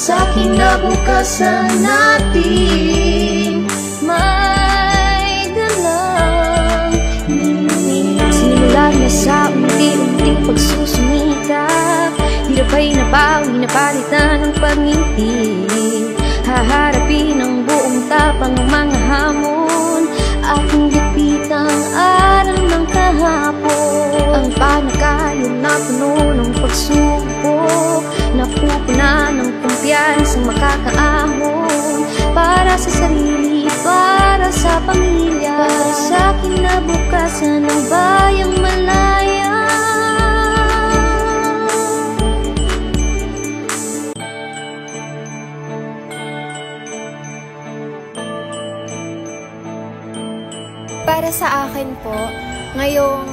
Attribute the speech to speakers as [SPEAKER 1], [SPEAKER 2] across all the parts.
[SPEAKER 1] sa kinabukasan natin. May dalang sinimulan na sa unti-unting pagsusumikap, hirapay nabawi na palitan ng pangiti. Haharapin ang buong tapang ng mga hamon, aking gipitang aral ng kahapon. Ang panakayon na puno ng pagsubok, napupuna ng kumpiyansang makakaahon. Para sa sarili, para sa pamilya, para sa kinabukasan ng bayang malaya.
[SPEAKER 2] Para sa akin po, ngayong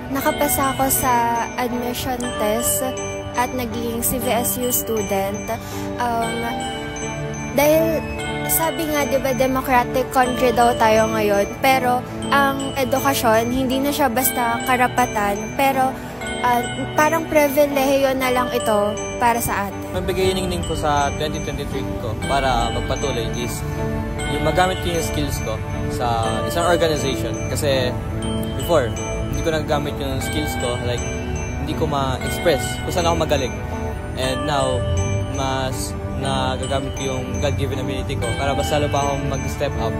[SPEAKER 2] nakapasa ako sa admission test at naging CVSU student, dahil sabi nga, diba, democratic country daw tayo ngayon, pero ang edukasyon, hindi na siya basta karapatan, pero parang pribilehiyo na lang ito para sa atin.
[SPEAKER 3] Magbigay ningning ko sa 2023 ko para magpatuloy is yung magamit ko yung skills ko sa isang organization. Kasi before, hindi ko nagagamit yung skills ko, like hindi ko ma-express kung saan ako magaling. And now, mas nagagamit ko yung God-given ability ko para mas lalo pa akong mag-step up.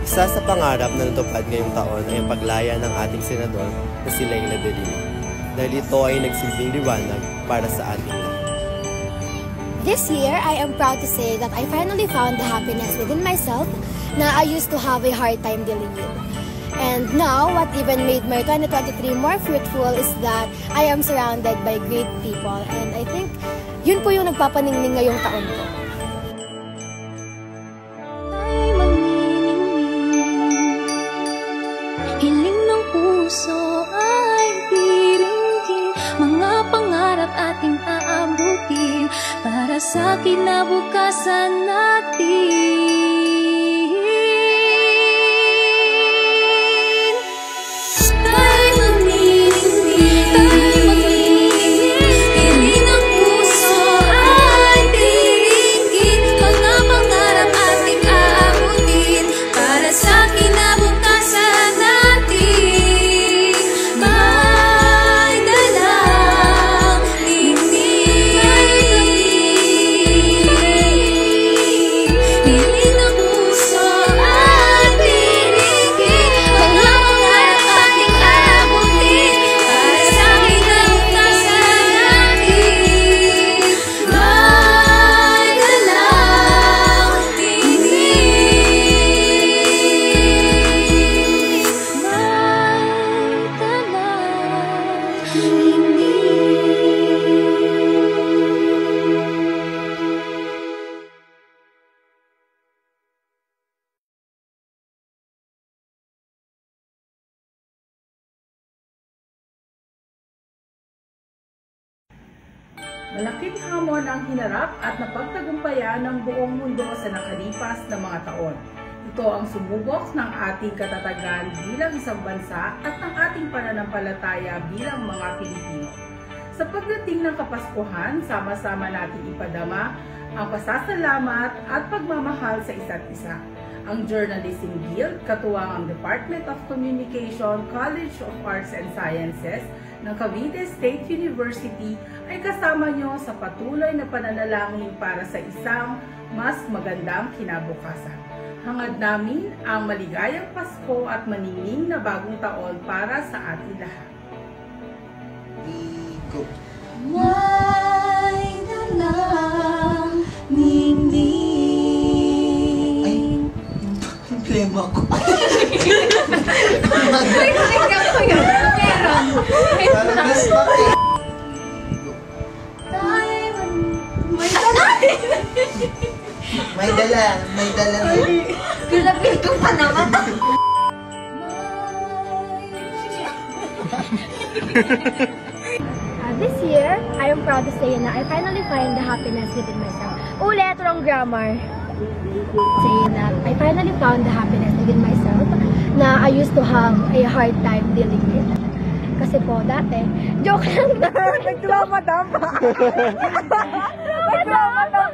[SPEAKER 4] Isa sa pangarap na natupad ngayong taon ay ang paglaya ng ating senador na si Leila De Lima, dahil ito ay nagsilbing liwanag para sa ating lahat.
[SPEAKER 5] This year, I am proud to say that I finally found the happiness within myself na I used to have a hard time dealing with. And now, what even made my 2023 more fruitful is that I am surrounded by great people. And I think, yun po yung nagpapaningning ngayong taon ko.
[SPEAKER 1] Hiling ng puso ay piringin, mga pangarap ating aabutin para sa kinabukasan natin.
[SPEAKER 6] Malaking hamon ang hinarap at napagtagumpayan ng buong mundo sa nakalipas na mga taon. Ito ang sumubok ng ating katatagan bilang isang bansa at ng ating pananampalataya bilang mga Pilipino. Sa pagdating ng Kapaskuhan, sama-sama nating ipadama ang pasasalamat at pagmamahal sa isa't isa. Ang Journalism Guild, katuwang ang Department of Communication, College of Arts and Sciences ng Cavite State University ay kasama nyo sa patuloy na pananalangin para sa isang mas magandang kinabukasan. Hangad namin ang maligayang Pasko at maningning na bagong taon para sa ating lahat.
[SPEAKER 4] Go!
[SPEAKER 1] May dalang ningning.
[SPEAKER 4] Ay, yung plema ko.
[SPEAKER 1] Tingnan ko yun. Meron.
[SPEAKER 4] Parang gusto eh.
[SPEAKER 1] May dalang.
[SPEAKER 4] May dala na.
[SPEAKER 1] Kilapit ko pa naman.
[SPEAKER 5] This year, I am proud to say na I finally find the happiness within myself. Ulit, wrong grammar. Saying that I finally found the happiness within myself na I used to have a hard time dealing with. Kasi po, dati, joke lang.
[SPEAKER 7] Nagdramadam pa. Nagdramadam